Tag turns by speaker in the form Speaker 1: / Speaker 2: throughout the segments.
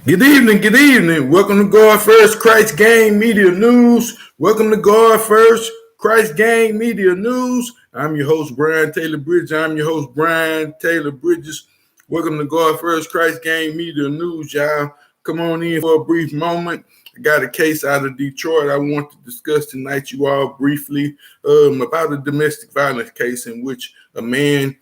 Speaker 1: Good evening, good evening. Welcome to God First Christ Gang Media News. Welcome to God First Christ Gang Media News. I'm your host, Brian Taylor Bridges. Welcome to God First Christ Gang Media News, y'all. Come on in for a brief moment. I got a case out of Detroit I want to discuss tonight, you all, briefly, about a domestic violence case in which a man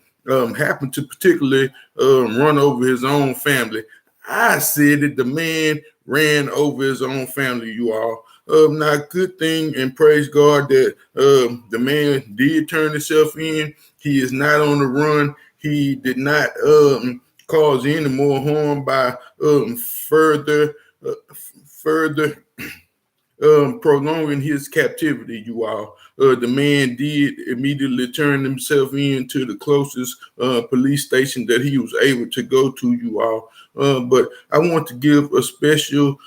Speaker 1: happened to particularly run over his own family. I said that the man ran over his own family, you all. Now, good thing and praise God that the man did turn himself in. He is not on the run. He did not cause any more harm by further uh, further prolonging his captivity, you all. The man did immediately turn himself in to the closest police station that he was able to go to, you all. But I want to give a special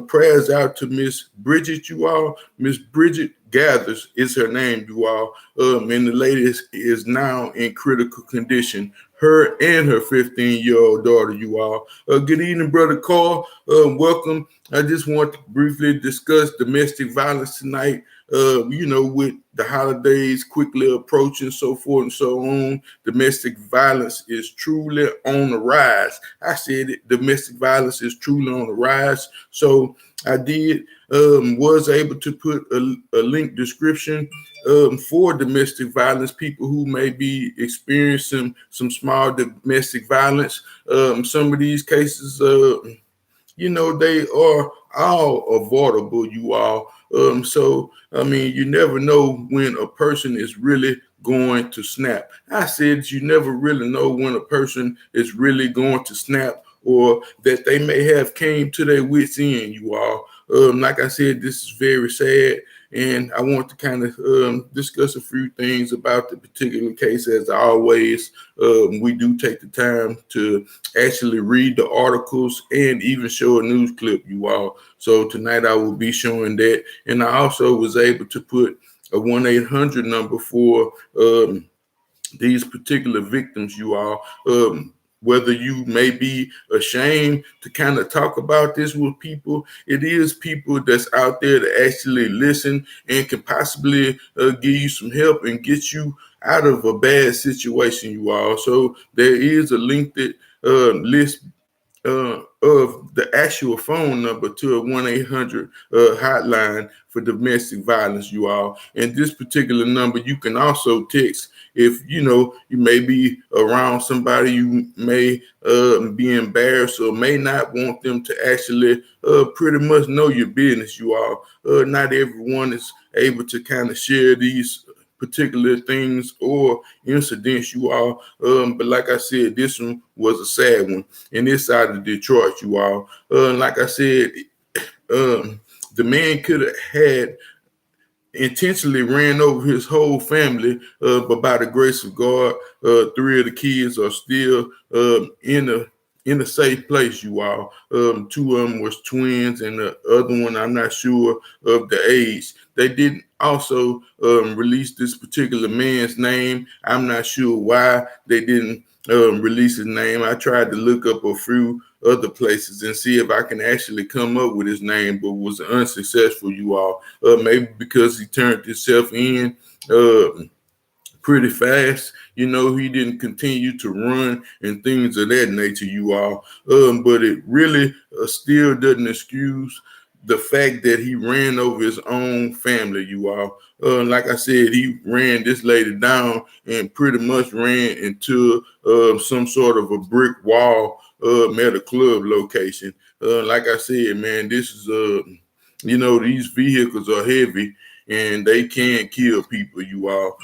Speaker 1: prayers out to Miss Bridget, you all. Miss Bridget Gaither is her name, you all. And the lady is now in critical condition. Her and her 15-year-old daughter, you all. Good evening, Brother Carl. Welcome. I just want to briefly discuss domestic violence tonight. With the holidays quickly approaching, so forth and so on, domestic violence is truly on the rise. I said it, domestic violence is truly on the rise. So I was able to put a link description for domestic violence, people who may be experiencing some small domestic violence. Some of these cases, they are all avoidable, you all. You never know when a person is really going to snap. I said you never really know when a person is really going to snap, or that they may have came to their wits end, you all. Like I said, this is very sad, and I want to kind of discuss a few things about the particular case. As always, we do take the time to actually read the articles and even show a news clip, you all. So tonight I will be showing that. And I also was able to put a 1-800 number for these particular victims, you all. Whether you may be ashamed to kind of talk about this with people, it is people that's out there to actually listen and can possibly give you some help and get you out of a bad situation, you all. So there is a link that lists of the actual phone number to a 1-800 hotline for domestic violence, you all. And this particular number, you can also text if you may be around somebody you may be embarrassed or may not want them to actually pretty much know your business, you all. Not everyone is able to kind of share these particular things or incidents, you all. But like I said, this one was a sad one. And this side of Detroit, you all. Like I said, the man could have had intentionally ran over his whole family, but by the grace of God, 3 of the kids are still in a safe place, you all. 2 of them was twins, and the other one, I'm not sure of the age. They didn't also release this particular man's name. I'm not sure why they didn't release his name. I tried to look up a few other places and see if I can actually come up with his name, but was unsuccessful, you all. Maybe because he turned himself in pretty fast. He didn't continue to run and things of that nature, you all. But it really still doesn't excuse the fact that he ran over his own family, you all. Like I said, he ran this lady down and pretty much ran into some sort of a brick wall at a club location. Like I said, man, this is these vehicles are heavy and they can kill people, you all.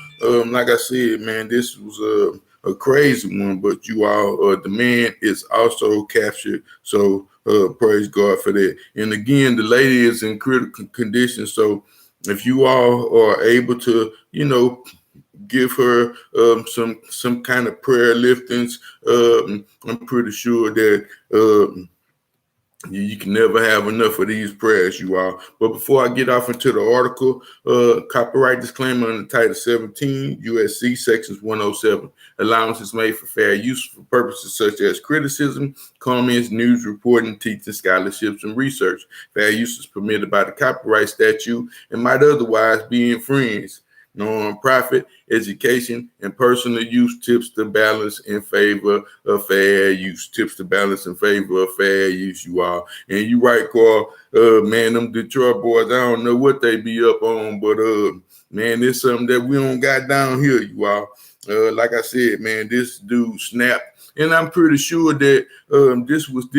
Speaker 1: Like I said, man, this was a crazy one, but you all, the man is also captured. So praise God for that. And again, the lady is in critical condition. So if you all are able to, give her some kind of prayer liftings, I'm pretty sure that You can never have enough of these prayers, you all. But before I get off into the article, copyright disclaimer under Title 17, USC, Sections 107. Allowance is made for fair use for purposes such as criticism, comments, news reporting, teaching, scholarships, and research. Fair use is permitted by the copyright statute and might otherwise be infringed. Non-profit, education, and personal use tips the balance in favor of fair use. Tips the balance in favor of fair use, you all. And you right, Carl. Man, them Detroit boys, I don't know what they be up on, but man, it's something that we don't got down here, you all. Like I said, man, this dude snapped. And I'm pretty sure that this was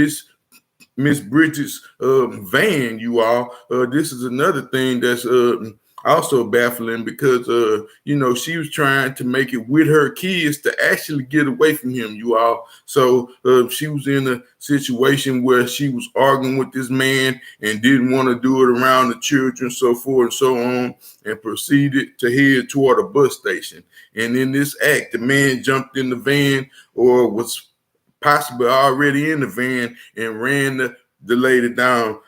Speaker 1: Miss Bridget's van, you all. This is another thing that's also baffling because she was trying to make it with her kids to actually get away from him, you all. So she was in a situation where she was arguing with this man and didn't want to do it around the children, so forth and so on, and proceeded to head toward a bus station. And in this act, the man jumped in the van or was possibly already in the van and ran the lady down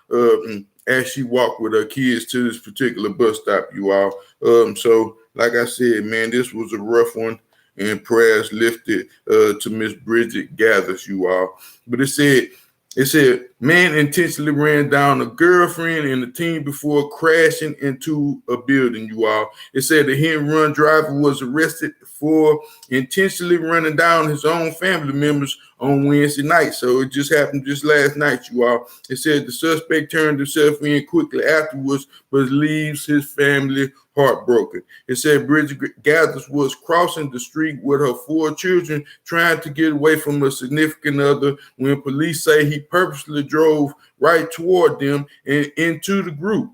Speaker 1: as she walked with her kids to this particular bus stop, you all. So, like I said, man, this was a rough one, and prayers lifted to Miss Bridget Gaither, you all. But it said, man intentionally ran down a girlfriend and a teen before crashing into a building, you all. It said the hit and run driver was arrested for intentionally running down his own family members on Wednesday night. So it just happened just last night, you all. It said the suspect turned himself in quickly afterwards, but leaves his family heartbroken. It said Bridget Gaither was crossing the street with her 4 children, trying to get away from a significant other, when police say he purposely drove right toward them and into the group.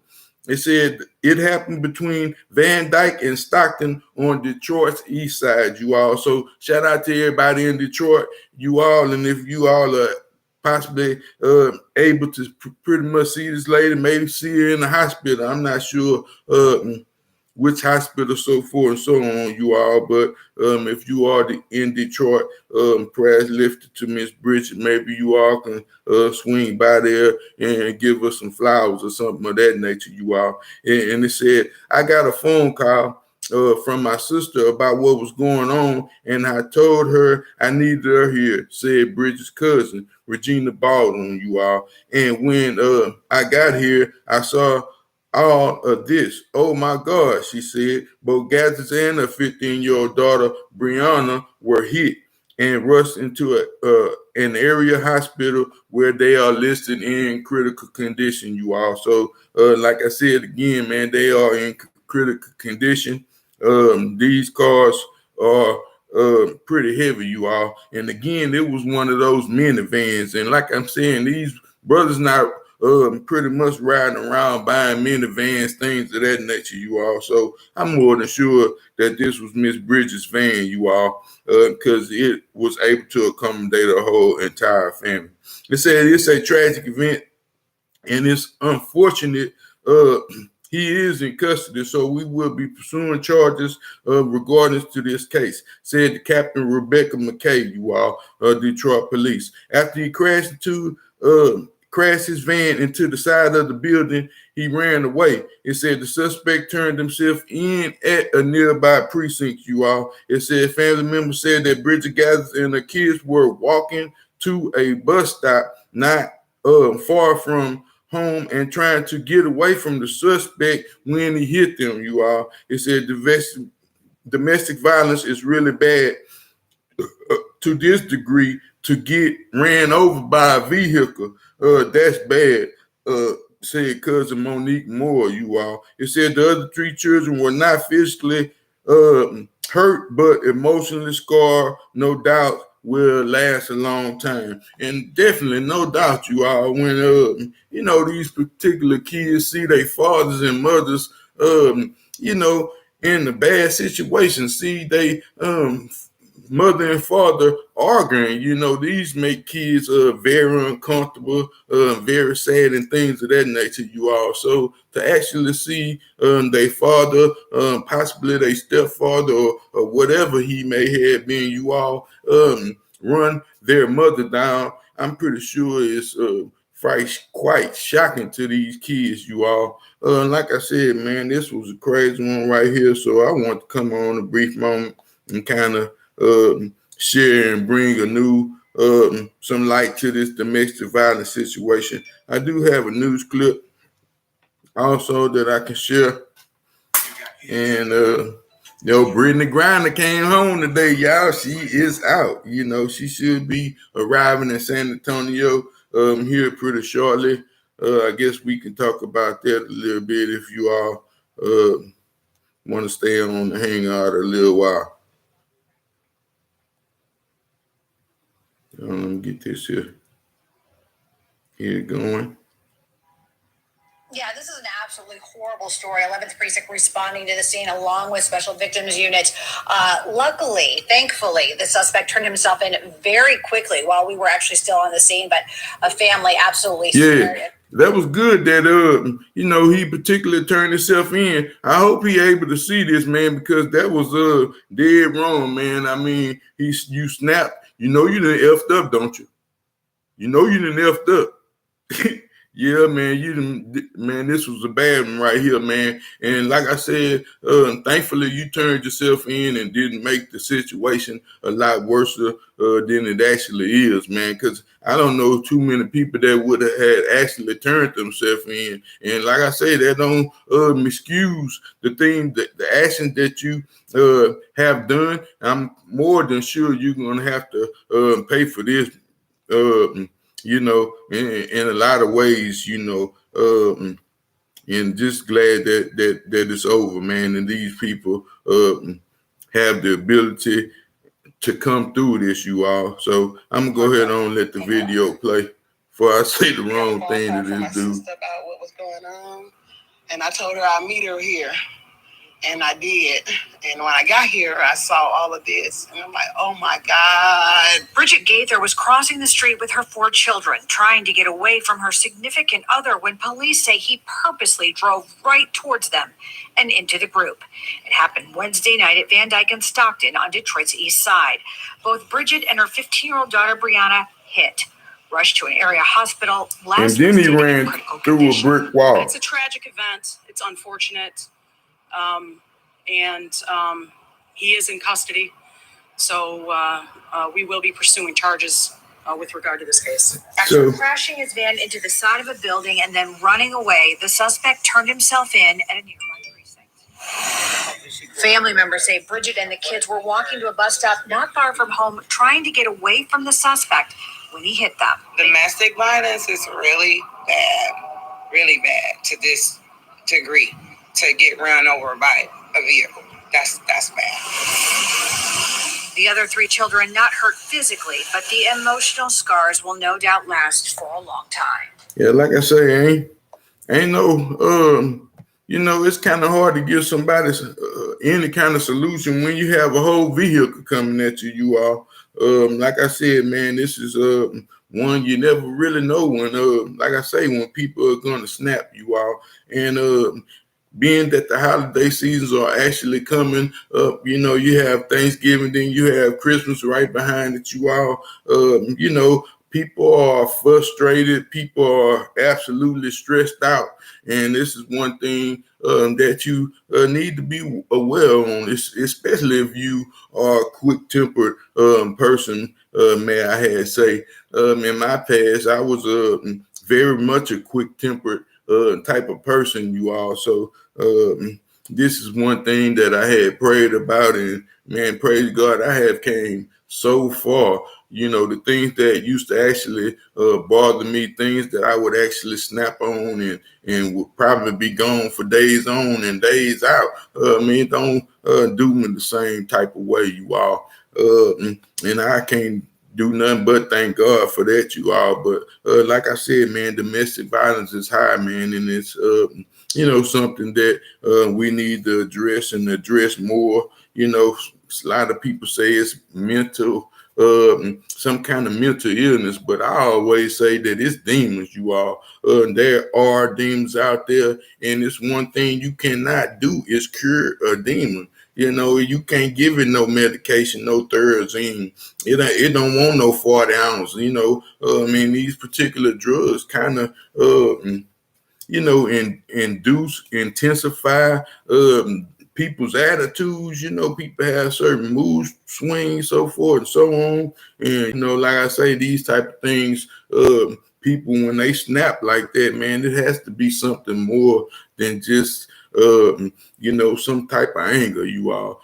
Speaker 1: It said it happened between Van Dyke and Stockton on Detroit's east side, you all. So shout out to everybody in Detroit, you all. And if you all are possibly able to pretty much see this lady, maybe see her in the hospital. I'm not sure which hospital, so forth and so on, you all. But if you are in Detroit, prayers lifted to Miss Bridget. Maybe you all can swing by there and give us some flowers or something of that nature, you all. And it said, I got a phone call from my sister about what was going on, and I told her I needed her here, said Bridget's cousin, Regina Baldwin, you all. And when I got here, I saw all of this. Oh my God, she said. Both Gathers and her 15-year-old daughter, Brianna, were hit and rushed into an area hospital where they are listed in critical condition, you all. So, like I said again, man, they are in critical condition. These cars are pretty heavy, you all. And again, it was one of those minivans. And like I'm saying, these brothers not pretty much riding around buying minivans, things of that nature, you all. So I'm more than sure that this was Miss Bridget's van, you all, because it was able to accommodate her whole entire family. It said it's a tragic event, and it's unfortunate. He is in custody, so we will be pursuing charges regarding to this case, said Captain Rebecca McKay, you all, Detroit police. After he crashed his van into the side of the building, he ran away. It said the suspect turned himself in at a nearby precinct, you all. It said family members said that Bridget Gaither and her kids were walking to a bus stop not far from home and trying to get away from the suspect when he hit them, you all. It said domestic violence is really bad to this degree. To get ran over by a vehicle, that's bad, said cousin Monique Moore, you all. It said the other 3 children were not physically hurt, but emotionally scarred, no doubt will last a long time. And definitely, no doubt, you all, when, these particular kids see their fathers and mothers, in a bad situation, see they mother and father arguing, these make kids very uncomfortable, very sad, and things of that nature, you all. So to actually see their father, possibly their stepfather, or whatever he may have been, you all, run their mother down, I'm pretty sure it's quite shocking to these kids, you all. Like I said, man, this was a crazy one right here. So I want to come on a brief moment and kind of share and bring a new some light to this domestic violence situation. I do have a news clip also that I can share. And Brittany Griner came home today, y'all. She is out. She should be arriving in San Antonio here pretty shortly. I guess we can talk about that a little bit if you all want to stay on the hangout a little while. Let me get this here going.
Speaker 2: Yeah, this is an absolutely horrible story. 11th Precinct responding to the scene along with Special Victims Unit. Luckily, thankfully, the suspect turned himself in very quickly while we were actually still on the scene, but a family absolutely scared it.
Speaker 1: That was good that, he particularly turned himself in. I hope he able to see this, man, because that was dead wrong, man. I mean, you snapped. You done effed up, don't you? You done effed up. Yeah, man, this was a bad one right here, man. And like I said, thankfully you turned yourself in and didn't make the situation a lot worse than it actually is, man. Because I don't know too many people that would have had actually turned themselves in. And like I say, that don't excuse the action that you have done. I'm more than sure you're gonna have to pay for this. In a lot of ways, and just glad that it's over, man. And these people have the ability to come through this, you all. So I'm gonna go ahead and let the video play before I say the wrong thing to this dude.
Speaker 3: About what was going on, and I told her I'd meet her here. And I did. And when I got here, I saw all of this. And I'm like, oh, my God.
Speaker 2: Bridget Gaither was crossing the street with her 4 children, trying to get away from her significant other when police say he purposely drove right towards them and into the group. It happened Wednesday night at Van Dyke and Stockton on Detroit's east side. Both Bridget and her 15-year-old daughter, Brianna, hit. Rushed to an area hospital.
Speaker 1: And then he ran through a brick wall.
Speaker 3: It's a tragic event. It's unfortunate. He is in custody, so we will be pursuing charges with regard to this case.
Speaker 2: After crashing his van into the side of a building and then running away, the suspect turned himself in at a nearby precinct. Family members say Bridget and the kids were walking to a bus stop not far from home, trying to get away from the suspect when he hit them.
Speaker 3: Domestic violence is really bad to this degree. To get run over by a vehicle. That's bad.
Speaker 2: The other 3 children not hurt physically, but the emotional scars will no doubt last for a long time.
Speaker 1: Yeah, like I say, ain't no, it's kind of hard to give somebody any kind of solution when you have a whole vehicle coming at you all. Like I said, man, this is one you never really know when, like I say, when people are going to snap you all. And being that the holiday seasons are actually coming up, you have Thanksgiving, then you have Christmas right behind it, you all. People are frustrated. People are absolutely stressed out. And this is one thing that you need to be aware on, especially if you are a quick-tempered person, may I say. In my past, I was very much a quick-tempered type of person, you all. So this is one thing that I had prayed about, and man, praise God, I have came so far. The things that used to actually bother me, things that I would actually snap on and would probably be gone for days on and days out. Don't do me the same type of way, you all. And I can't do nothing but thank God for that, you all. But like I said, man, domestic violence is high, man, and it's something that we need to address and address more. A lot of people say it's mental, some kind of mental illness, but I always say that it's demons, you all. There are demons out there, and it's one thing you cannot do is cure a demon. You know, you can't give it no medication, no Thorazine. It don't want no 40 ounces. You know, I mean, these particular drugs kind of intensify people's attitudes. You know, people have certain mood swings, so forth and so on. And, you know, like I say, these type of things, people, when they snap like that, man, it has to be something more than just, some type of anger, you all.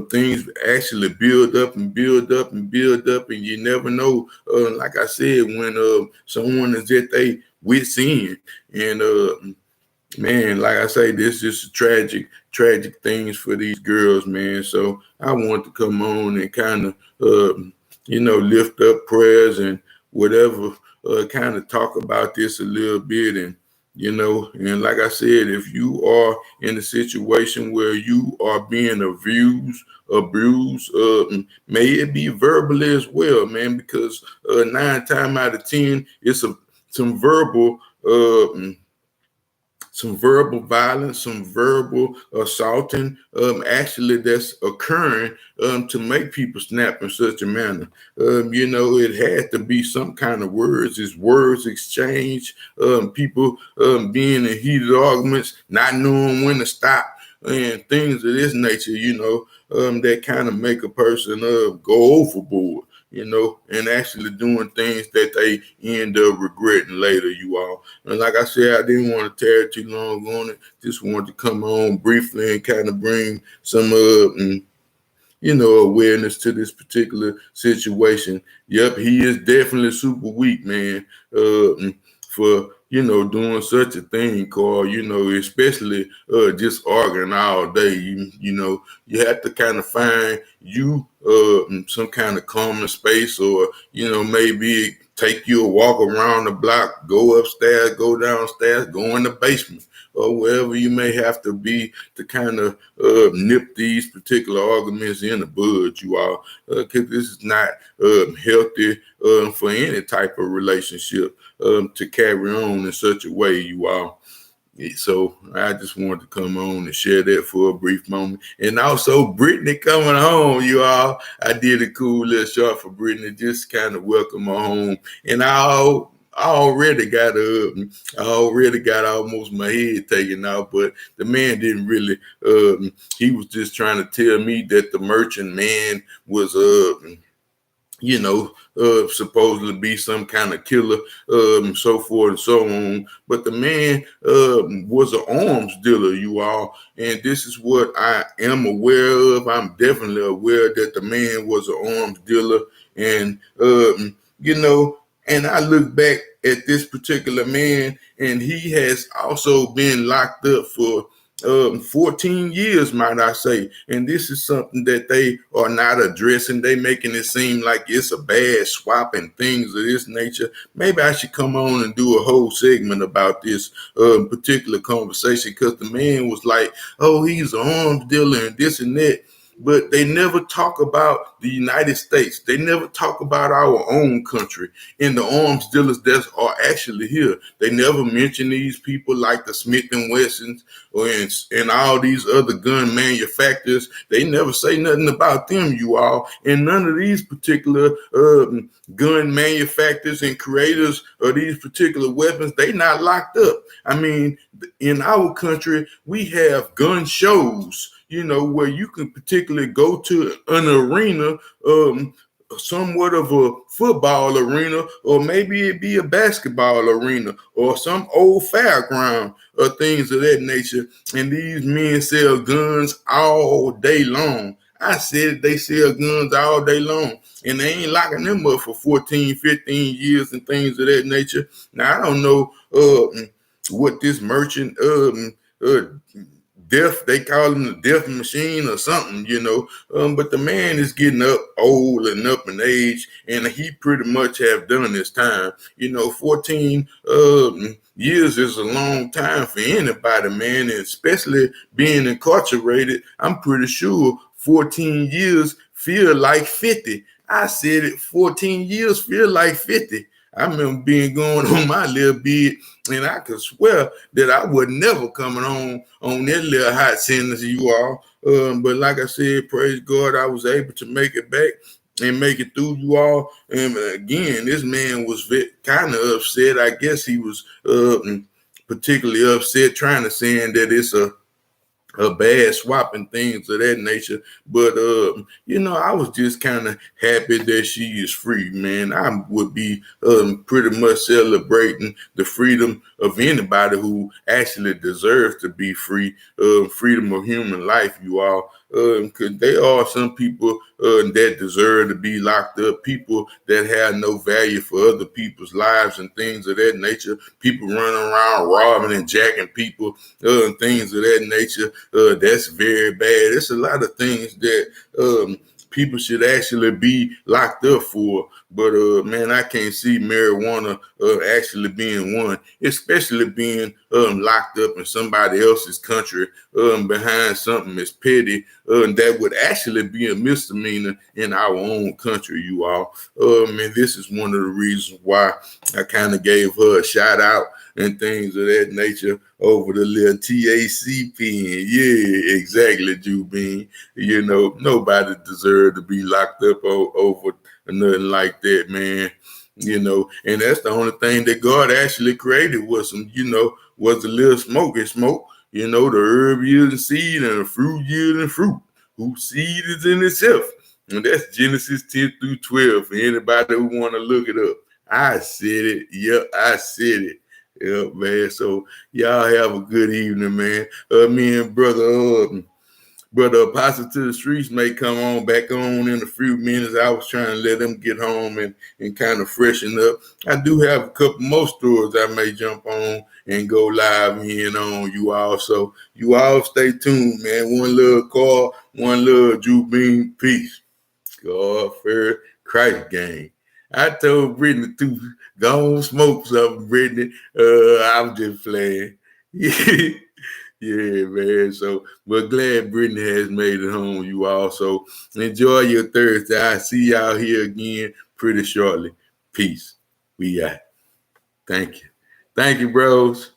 Speaker 1: Things actually build up and build up and build up, and you never know. Like I said, when someone is at their wits end, and man, like I say, this is just tragic things for these girls, man. So I want to come on and kind of, lift up prayers and whatever, kind of talk about this a little bit. And like I said, if you are in a situation where you are being abused, may it be verbally as well, man, because 9 times out of 10, it's some verbal violence, some verbal assaulting, actually that's occurring to make people snap in such a manner. It had to be some kind of words. It's words exchange, people being in heated arguments, not knowing when to stop, and things of this nature, that kind of make a person go overboard, and actually doing things that they end up regretting later, you all. And like I said, I didn't want to tear too long on it. Just wanted to come on briefly and kind of bring some awareness to this particular situation. Yep, he is definitely super weak, man, for doing such a thing, Carl, especially just arguing all day. You have to kind of find some kind of calming space, or maybe take you a walk around the block, go upstairs, go downstairs, go in the basement, or wherever you may have to be to kind of nip these particular arguments in the bud, you all, because this is not healthy for any type of relationship to carry on in such a way, you all. So I just wanted to come on and share that for a brief moment. And also Brittany coming home, you all. I did a cool little short for Brittany, just kind of welcome her home. And I already got almost my head taken out, but the man didn't really. He was just trying to tell me that the merchant man was supposedly be some kind of killer, so forth and so on. But the man was an arms dealer, you all. And this is what I am aware of. I'm definitely aware that the man was an arms dealer. And, and I look back at this particular man, and he has also been locked up for 14 years, might I say. And this is something that they are not addressing. They making it seem like it's a bad swap and things of this nature. Maybe I should come on and do a whole segment about this particular conversation, because the man was like, oh, he's an arms dealer and this and that. But they never talk about the United States. They never talk about our own country and the arms dealers that are actually here. They never mention these people like the Smith and Wessons and all these other gun manufacturers. They never say nothing about them, you all. And none of these particular gun manufacturers and creators of these particular weapons, they not locked up. I mean, in our country, we have gun shows, where you can particularly go to an arena, somewhat of a football arena, or maybe it be a basketball arena, or some old fairground, or things of that nature. And these men sell guns all day long. I said they sell guns all day long, and they ain't locking them up for 14, 15 years and things of that nature. Now, I don't know what this merchant death, they call him the death machine or something, but the man is getting up old and up in age, and he pretty much have done his time. 14 years is a long time for anybody, man, and especially being incarcerated. I'm pretty sure 14 years feel like 50. I said it, 14 years feel like 50. I remember being going on my little bid, and I could swear that I was never coming on that little hot sentence, you all. But like I said, praise God, I was able to make it back and make it through, you all. And again, this man was kind of upset. I guess he was particularly upset, trying to say that it's a bad swap and things of that nature. But, I was just kind of happy that she is free, man. I would be pretty much celebrating the freedom of anybody who actually deserves to be free, freedom of human life, you all. Because there are some people that deserve to be locked up, people that have no value for other people's lives and things of that nature, people running around robbing and jacking people, and things of that nature. That's very bad. There's a lot of things that people should actually be locked up for. But man, I can't see marijuana actually being one, especially being locked up in somebody else's country behind something as petty that would actually be a misdemeanor in our own country, you all. And this is one of the reasons why I kind of gave her a shout out and things of that nature over the little TAC pen. Yeah, exactly, Jubin. Nobody deserved to be locked up over nothing like that, man. And that's the only thing that God actually created was was a little smoke and smoke. The herb yielding seed and the fruit yielding fruit, whose seed is in itself. And that's Genesis 10 through 12 for anybody who want to look it up. I said it. Yep, I said it. Yep, man. So y'all have a good evening, man. Me and brother Apostle to the Streets may come on back on in a few minutes. I was trying to let them get home and kind of freshen up. I do have a couple more stories I may jump on and go live in on you all. So you all stay tuned, man. One little call, one little Jubin. Peace. God first, Christ gang. I told Brittany to go on smoke something, Brittany. I'm just playing. Yeah, man. So, but glad Brittany has made it home, you all. So enjoy your Thursday. I see y'all here again pretty shortly. Peace. We out. Thank you. Thank you, bros.